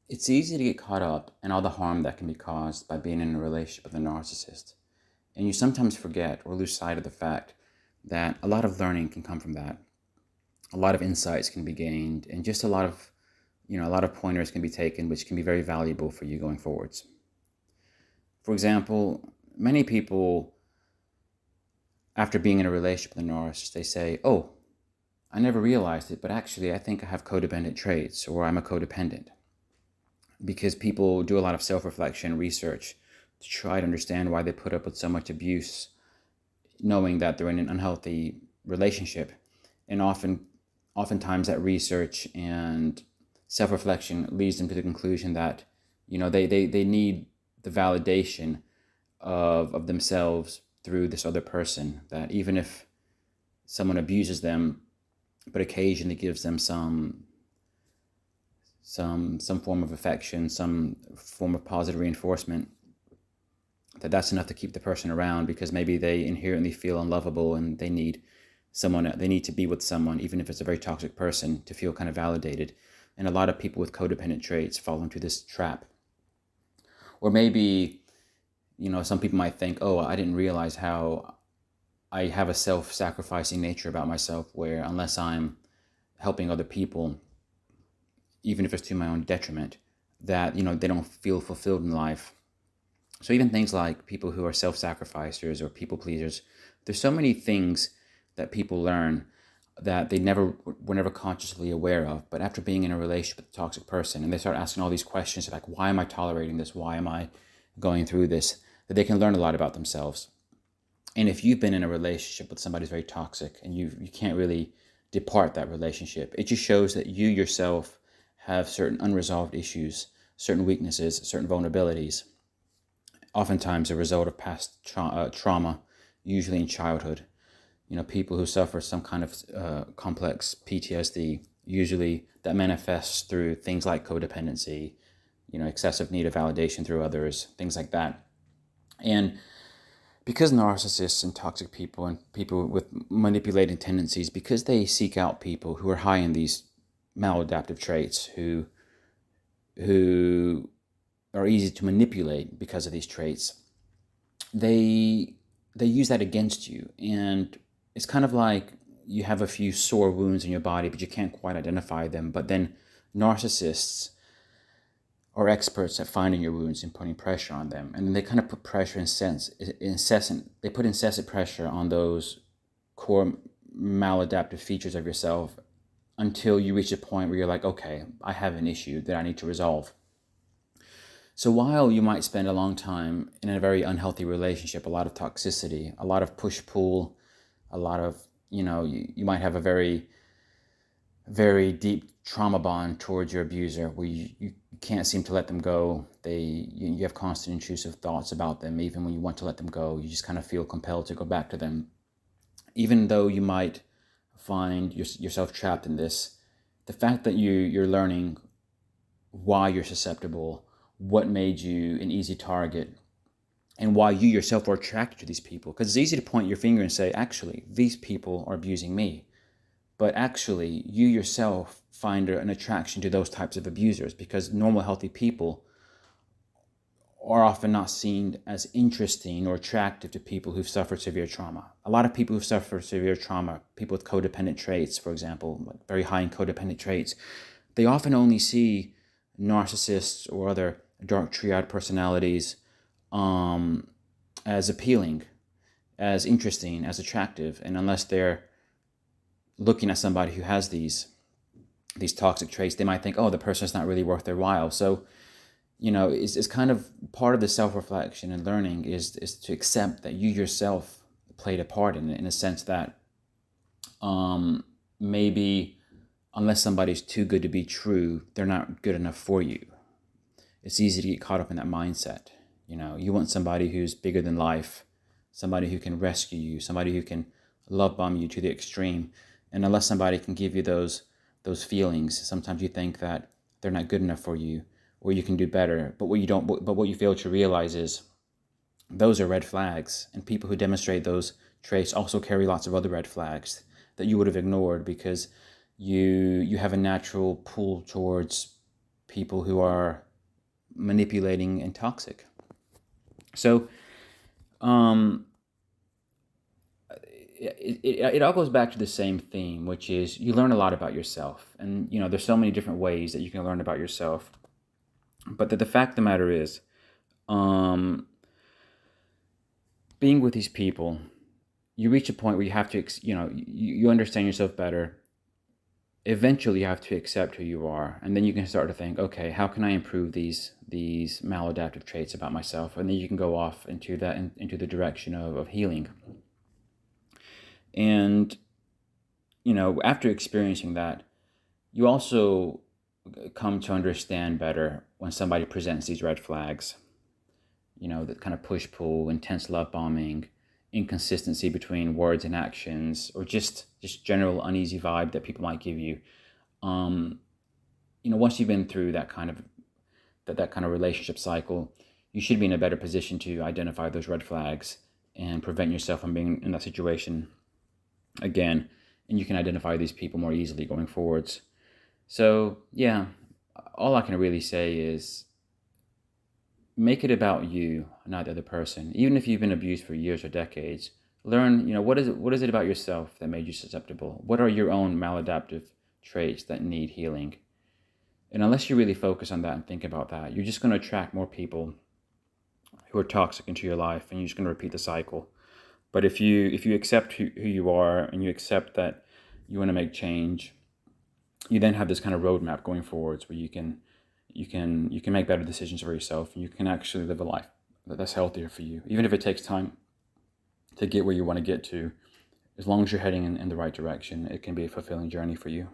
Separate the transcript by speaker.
Speaker 1: It's easy to get caught up in all the harm that can be caused by being in a relationship with a narcissist. And you sometimes forget or lose sight of the fact that a lot of learning can come from that. A lot of insights can be gained, and just a lot of pointers can be taken, which can be very valuable for you going forwards. For example, many people, after being in a relationship with a narcissist, they say, "Oh, I never realized it, but actually, I think I have codependent traits, or I'm a codependent." Because people do a lot of self-reflection research to try to understand why they put up with so much abuse, knowing that they're in an unhealthy relationship. And oftentimes that research and self-reflection leads them to the conclusion that, they need the validation of themselves through this other person, that even if someone abuses them, but occasionally gives them some form of affection, some form of positive reinforcement, that's enough to keep the person around, because maybe they inherently feel unlovable and they need to be with someone, even if it's a very toxic person, to feel kind of validated. And a lot of people with codependent traits fall into this trap. Or maybe, some people might think, "Oh, I didn't realize how I have a self-sacrificing nature about myself, where unless I'm helping other people, even if it's to my own detriment, that, they don't feel fulfilled in life." So even things like people who are self-sacrificers or people pleasers, there's so many things that people learn that they were never consciously aware of. But after being in a relationship with a toxic person, and they start asking all these questions like, why am I tolerating this? Why am I going through this? That they can learn a lot about themselves. And if you've been in a relationship with somebody who's very toxic and you can't really depart that relationship, it just shows that you yourself have certain unresolved issues, certain weaknesses, certain vulnerabilities, oftentimes a result of past trauma, usually in childhood. People who suffer some kind of complex PTSD, usually that manifests through things like codependency, excessive need of validation through others, things like that. And because narcissists and toxic people and people with manipulating tendencies, because they seek out people who are high in these maladaptive traits, who are easy to manipulate because of these traits, they use that against you. And it's kind of like you have a few sore wounds in your body, but you can't quite identify them. But then narcissists are experts at finding your wounds and putting pressure on them. And then they kind of put pressure they put incessant pressure on those core maladaptive features of yourself until you reach a point where you're like, okay, I have an issue that I need to resolve. So while you might spend a long time in a very unhealthy relationship, a lot of toxicity, a lot of push-pull, a lot of, you might have a very, very deep trauma bond towards your abuser where you can't seem to let them go. You have constant intrusive thoughts about them. Even when you want to let them go, you just kind of feel compelled to go back to them. Even though you might find yourself trapped in this, the fact that you're learning why you're susceptible, what made you an easy target, and why you yourself are attracted to these people. Because it's easy to point your finger and say, actually, these people are abusing me. But actually, you yourself find an attraction to those types of abusers, because normal, healthy people are often not seen as interesting or attractive to people who've suffered severe trauma. A lot of people who've suffered severe trauma, people with codependent traits, for example, like very high in codependent traits, they often only see narcissists or other dark triad personalities as appealing, as interesting, as attractive. And unless they're looking at somebody who has these toxic traits, they might think, oh, the person's not really worth their while. So, it's kind of part of the self-reflection and learning is to accept that you yourself played a part in it, in a sense that maybe unless somebody's too good to be true, they're not good enough for you. It's easy to get caught up in that mindset. You want somebody who's bigger than life, somebody who can rescue you, somebody who can love bomb you to the extreme. And unless somebody can give you those feelings, sometimes you think that they're not good enough for you, or you can do better. But what you fail to realize is those are red flags, and people who demonstrate those traits also carry lots of other red flags that you would have ignored because you have a natural pull towards people who are manipulating and toxic. So it all goes back to the same theme, which is you learn a lot about yourself. And, there's so many different ways that you can learn about yourself. But the fact of the matter is, being with these people, you reach a point where you have to, you understand yourself better. Eventually, you have to accept who you are. And then you can start to think, okay, how can I improve these maladaptive traits about myself? And then you can go off into the direction of healing. And, after experiencing that, you also come to understand better when somebody presents these red flags, the kind of push-pull, intense love bombing, inconsistency between words and actions, or just general uneasy vibe that people might give you. Once you've been through that kind of relationship cycle, you should be in a better position to identify those red flags and prevent yourself from being in that situation again. And you can identify these people more easily going forwards. So yeah, all I can really say is make it about you, not the other person. Even if you've been abused for years or decades, learn, what is it about yourself that made you susceptible? What are your own maladaptive traits that need healing? And unless you really focus on that and think about that, you're just going to attract more people who are toxic into your life, and you're just going to repeat the cycle. But if you accept who you are, and you accept that you want to make change, you then have this kind of roadmap going forwards where you can make better decisions for yourself, and you can actually live a life that's healthier for you. Even if it takes time to get where you want to get to, as long as you're heading in the right direction, it can be a fulfilling journey for you.